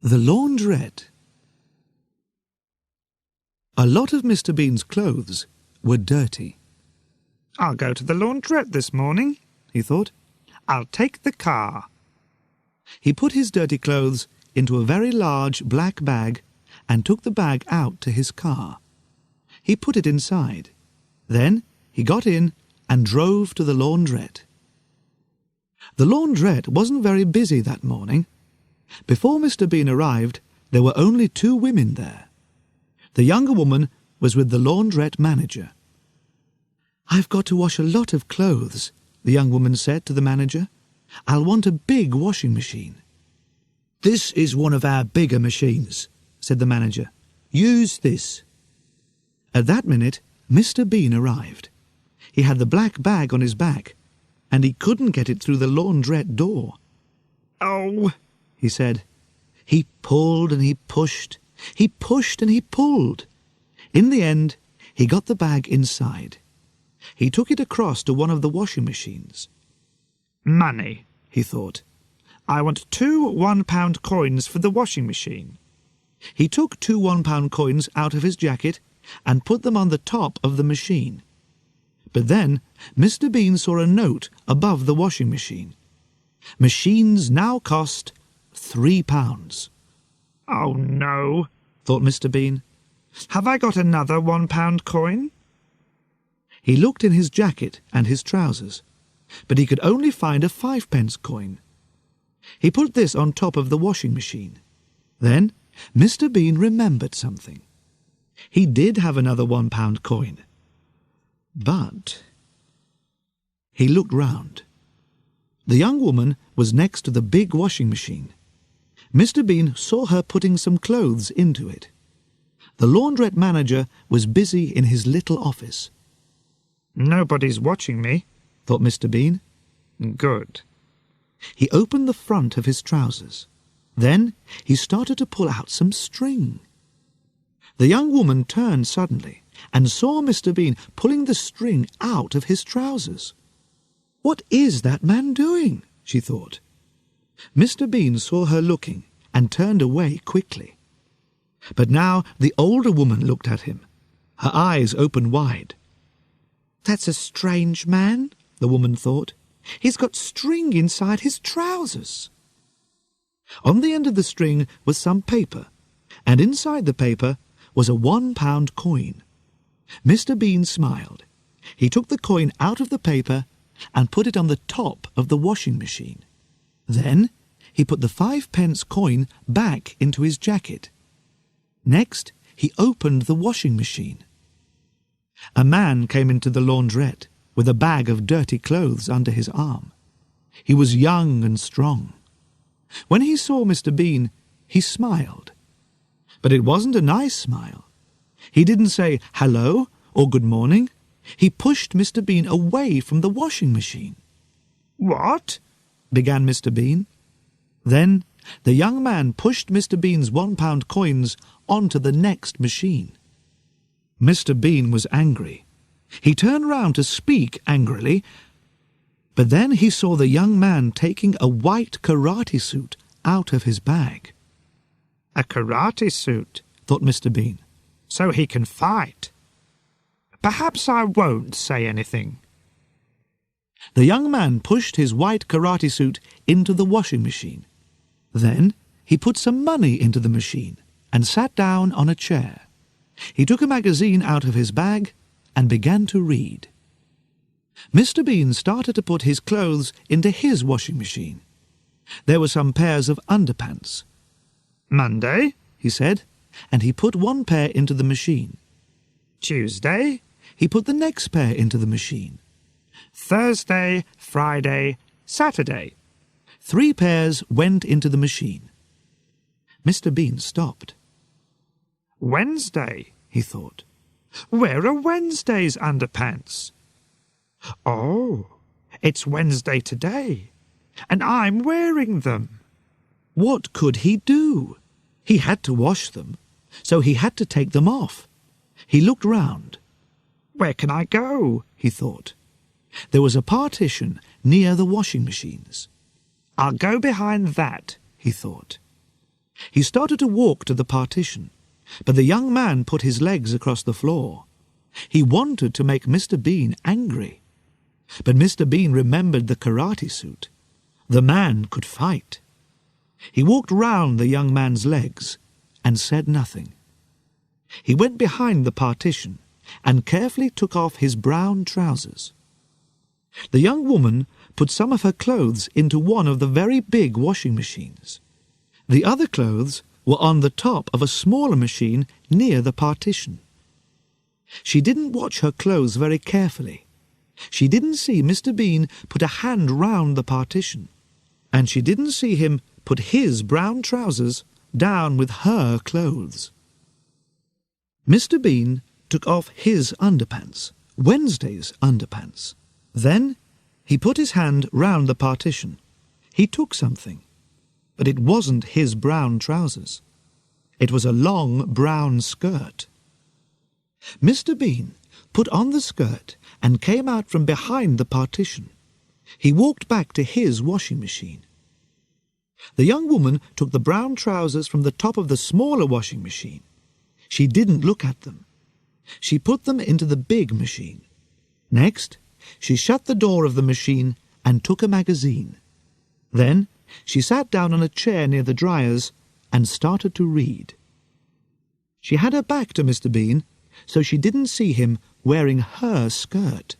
The Laundrette. A lot of Mr. Bean's clothes were dirty. "I'll go to the laundrette this morning," he thought. "I'll take the car." He put his dirty clothes into a very large black bag and took the bag out to his car. He put it inside. Then he got in and drove to the laundrette. The laundrette wasn't very busy that morning. Before Mr. Bean arrived, there were only 2 women there. The younger woman was with the laundrette manager. "I've got to wash a lot of clothes," the young woman said to the manager. "I'll want a big washing machine." "This is one of our bigger machines," said the manager. "Use this." At that minute, Mr. Bean arrived. He had the black bag on his back, and he couldn't get it through the laundrette door. "Oh," he said. He pulled and he pushed. He pushed and he pulled. In the end, he got the bag inside. He took it across to one of the washing machines. "Money," he thought. "I want 2 one-pound coins for the washing machine." He took 2 one-pound coins out of his jacket and put them on the top of the machine. But then Mr. Bean saw a note above the washing machine. Machines now cost £3. "Oh no," thought Mr. Bean. "Have I got another 1-pound coin?" He looked in his jacket and his trousers, but he could only find a 5-pence coin. He put this on top of the washing machine. Then Mr. Bean remembered something. He did have another 1-pound coin. But he looked round. The young woman was next to the big washing machine. Mr. Bean saw her putting some clothes into it. The laundrette manager was busy in his little office. "Nobody's watching me," thought Mr. Bean. "Good." He opened the front of his trousers. Then he started to pull out some string. The young woman turned suddenly and saw Mr. Bean pulling the string out of his trousers. "What is that man doing?" she thought. Mr. Bean saw her looking and turned away quickly. But now the older woman looked at him. Her eyes opened wide. "That's a strange man," the woman thought. "He's got string inside his trousers." On the end of the string was some paper, and inside the paper was a 1-pound coin. Mr. Bean smiled. He took the coin out of the paper and put it on the top of the washing machine. Then he put the 5-pence coin back into his jacket. Next, he opened the washing machine. A man came into the laundrette with a bag of dirty clothes under his arm. He was young and strong. When he saw Mr. Bean, he smiled. But it wasn't a nice smile. He didn't say hello or good morning. He pushed Mr. Bean away from the washing machine. "What?" began Mr. Bean. Then the young man pushed Mr. Bean's 1-pound coins onto the next machine. Mr. Bean was angry. He turned round to speak angrily, but then he saw the young man taking a white karate suit out of his bag. "A karate suit," thought Mr. Bean. "So he can fight. Perhaps I won't say anything." The young man pushed his white karate suit into the washing machine. Then he put some money into the machine and sat down on a chair. He took a magazine out of his bag and began to read. Mr. Bean started to put his clothes into his washing machine. There were some pairs of underpants. "Monday," he said, and he put 1 pair into the machine. "Tuesday," he put the next pair into the machine. "Thursday, Friday, Saturday." 3 pairs went into the machine. Mr. Bean stopped. "Wednesday," he thought. "Where are Wednesday's underpants? Oh, it's Wednesday today, and I'm wearing them." What could he do? He had to wash them, so he had to take them off. He looked round. "Where can I go?" he thought. There was a partition near the washing machines. "I'll go behind that," he thought. He started to walk to the partition, but the young man put his legs across the floor. He wanted to make Mr. Bean angry. But Mr. Bean remembered the karate suit. The man could fight. He walked round the young man's legs and said nothing. He went behind the partition and carefully took off his brown trousers. The young woman put some of her clothes into one of the very big washing machines. The other clothes were on the top of a smaller machine near the partition. She didn't watch her clothes very carefully. She didn't see Mr. Bean put a hand round the partition, and she didn't see him put his brown trousers down with her clothes. Mr. Bean took off his underpants, Wednesday's underpants. Then he put his hand round the partition. He took something, but it wasn't his brown trousers. It was a long brown skirt. Mr. Bean put on the skirt and came out from behind the partition. He walked back to his washing machine. The young woman took the brown trousers from the top of the smaller washing machine. She didn't look at them. She put them into the big machine. Next, she shut the door of the machine and took a magazine. Then she sat down on a chair near the dryers and started to read. She had her back to Mr. Bean, so she didn't see him wearing her skirt.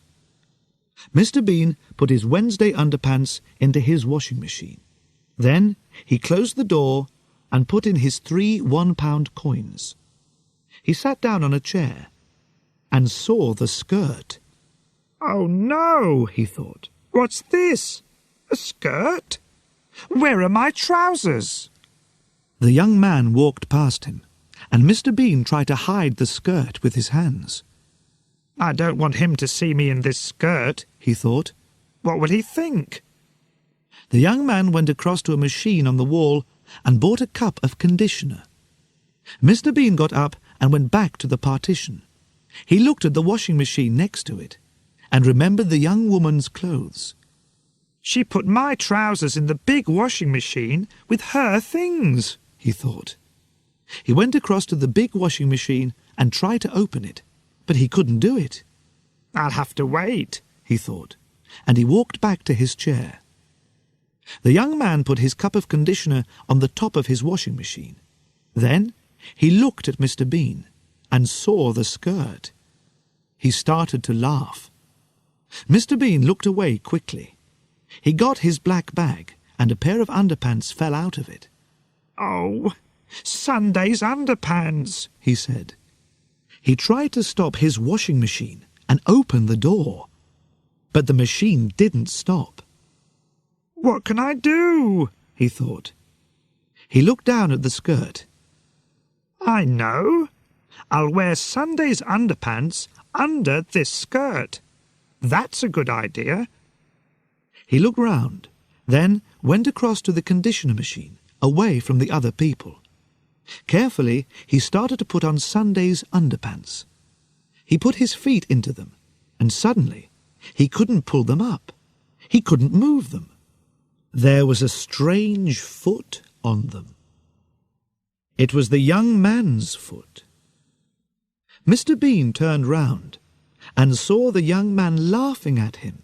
Mr. Bean put his Wednesday underpants into his washing machine. Then he closed the door and put in his 3 one-pound coins. He sat down on a chair and saw the skirt. Oh no, he thought. What's this? A skirt? Where are my trousers? The young man walked past him, and Mr. Bean tried to hide the skirt with his hands. I don't want him to see me in this skirt, he thought. What will he think? The young man went across to a machine on the wall and bought a cup of conditioner. Mr. Bean got up and went back to the partition. He looked at the washing machine next to it and remembered the young woman's clothes. She put my trousers in the big washing machine with her things, he thought. He went across to the big washing machine and tried to open it, but he couldn't do it. I'll have to wait, he thought, and he walked back to his chair. The young man put his cup of conditioner on the top of his washing machine. Then he looked at Mr. Bean and saw the skirt. He started to laugh. Mr. Bean looked away quickly. He got his black bag, and a pair of underpants fell out of it. Oh, Sunday's underpants, he said. He tried to stop his washing machine and open the door, but the machine didn't stop. What can I do? He thought. He looked down at the skirt. I know. I'll wear Sunday's underpants under this skirt. That's a good idea. He looked round, then went across to the conditioner machine, away from the other people. Carefully, he started to put on Sunday's underpants. He put his feet into them, and suddenly he couldn't pull them up. He couldn't move them. There was a strange foot on them. It was the young man's foot. Mr. Bean turned round and saw the young man laughing at him.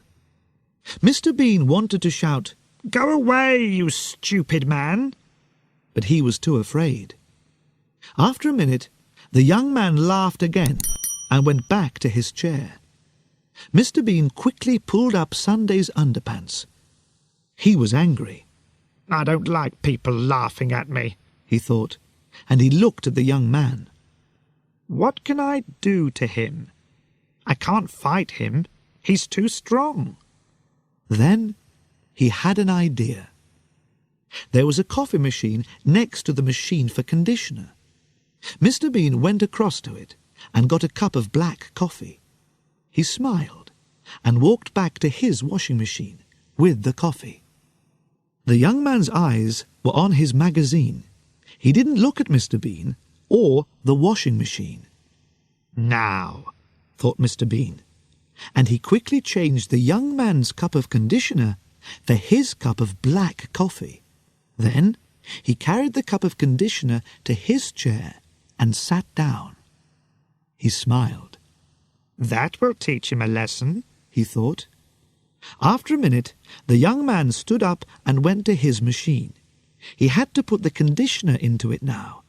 Mr. Bean wanted to shout, "Go away, you stupid man!" but he was too afraid. After a minute, the young man laughed again and went back to his chair. Mr. Bean quickly pulled up Sunday's underpants. He was angry. I don't like people laughing at me, he thought, and he looked at the young man. What can I do to him? I can't fight him. He's too strong. Then he had an idea. There was a coffee machine next to the machine for conditioner. Mr. Bean went across to it and got a cup of black coffee. He smiled and walked back to his washing machine with the coffee. The young man's eyes were on his magazine. He didn't look at Mr. Bean or the washing machine. Now, thought Mr. Bean, and he quickly changed the young man's cup of conditioner for his cup of black coffee. Then he carried the cup of conditioner to his chair and sat down. He smiled. That will teach him a lesson, he thought. After a minute, the young man stood up and went to his machine. He had to put the conditioner into it now.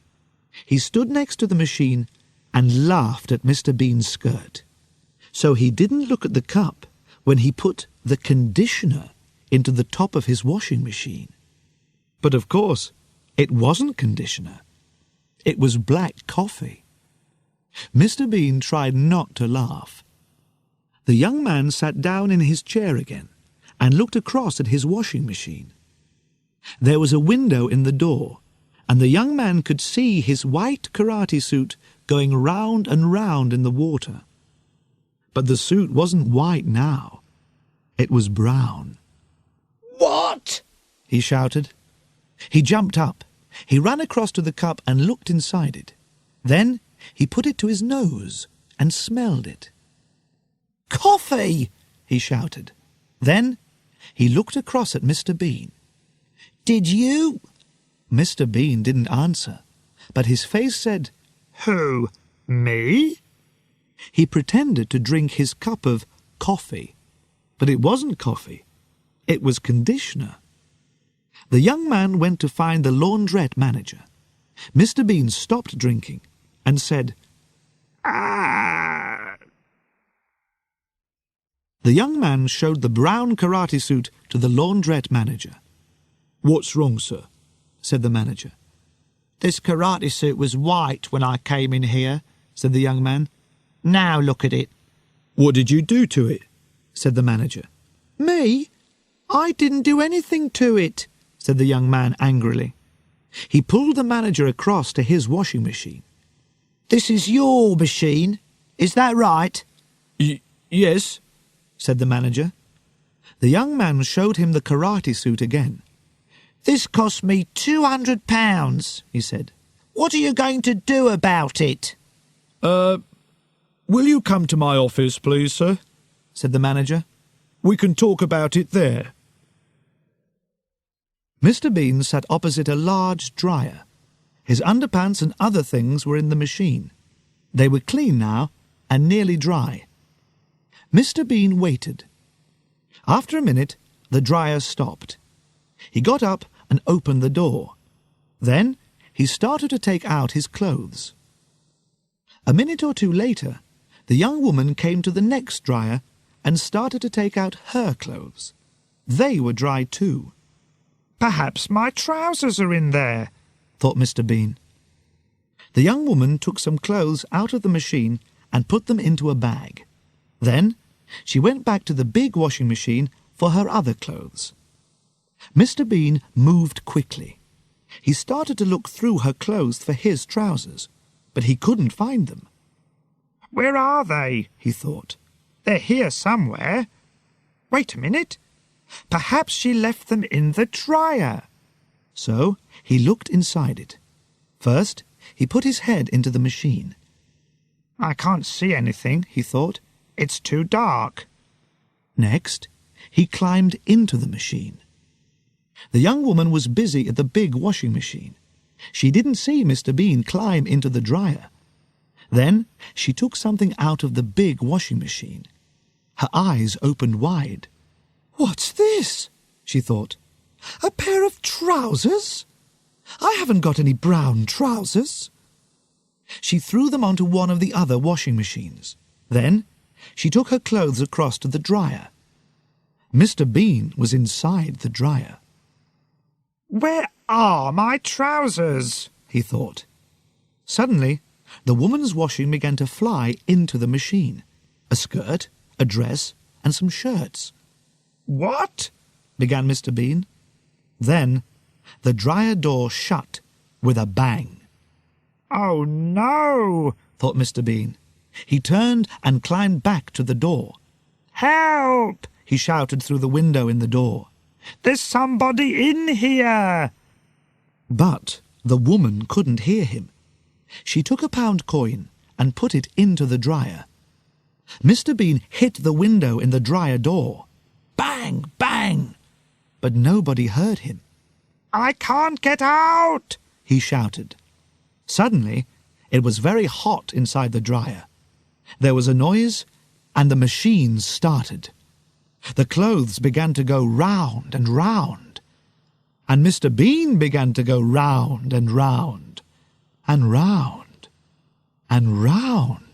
He stood next to the machine and laughed at Mr. Bean's skirt. So he didn't look at the cup when he put the conditioner into the top of his washing machine. But of course, it wasn't conditioner. It was black coffee. Mr. Bean tried not to laugh. The young man sat down in his chair again and looked across at his washing machine. There was a window in the door, and the young man could see his white karate suit going round and round in the water. But the suit wasn't white now. It was brown. What? He shouted. He jumped up. He ran across to the cup and looked inside it. Then he put it to his nose and smelled it. Coffee! He shouted. Then he looked across at Mr. Bean. Did you? Mr. Bean didn't answer, but his face said, Who? Me? He pretended to drink his cup of coffee, but it wasn't coffee. It was conditioner. The young man went to find the laundrette manager. Mr. Bean stopped drinking and said, Ah! The young man showed the brown karate suit to the laundrette manager. "What's wrong, sir?" said the manager. This karate suit was white when I came in here, said the young man. Now look at it. "What did you do to it?" said the manager. Me? I didn't do anything to it, said the young man angrily. He pulled the manager across to his washing machine. This is your machine, is that right? Yes, said the manager. The young man showed him the karate suit again. This cost me £200, he said. What are you going to do about it? Will you come to my office, please, sir? Said the manager. We can talk about it there. Mr. Bean sat opposite a large dryer. His underpants and other things were in the machine. They were clean now and nearly dry. Mr. Bean waited. After a minute, the dryer stopped. He got up and opened the door. Then he started to take out his clothes. A minute or two later, the young woman came to the next dryer and started to take out her clothes. They were dry too. Perhaps my trousers are in there, thought Mr. Bean. The young woman took some clothes out of the machine and put them into a bag. Then she went back to the big washing machine for her other clothes. Mr. Bean moved quickly. He started to look through her clothes for his trousers, but he couldn't find them. Where are they? He thought. They're here somewhere. Wait a minute. Perhaps she left them in the dryer. So he looked inside it. First, he put his head into the machine. I can't see anything, he thought. It's too dark. Next, he climbed into the machine. The young woman was busy at the big washing machine. She didn't see Mr. Bean climb into the dryer. Then she took something out of the big washing machine. Her eyes opened wide. "What's this?" she thought. "A pair of trousers? I haven't got any brown trousers." She threw them onto one of the other washing machines. Then she took her clothes across to the dryer. Mr. Bean was inside the dryer. Where are my trousers? He thought. Suddenly, the woman's washing began to fly into the machine. A skirt, a dress, and some shirts. What? Began Mr. Bean. Then the dryer door shut with a bang. Oh, no, thought Mr. Bean. He turned and climbed back to the door. Help! He shouted through the window in the door. There's somebody in here! But the woman couldn't hear him. She took a pound coin and put it into the dryer. Mr. Bean hit the window in the dryer door. Bang! Bang! But nobody heard him. I can't get out!" he shouted. Suddenly, it was very hot inside the dryer. There was a noise, and the machine started. The clothes began to go round and round, and Mr. Bean began to go round and round, and round and round.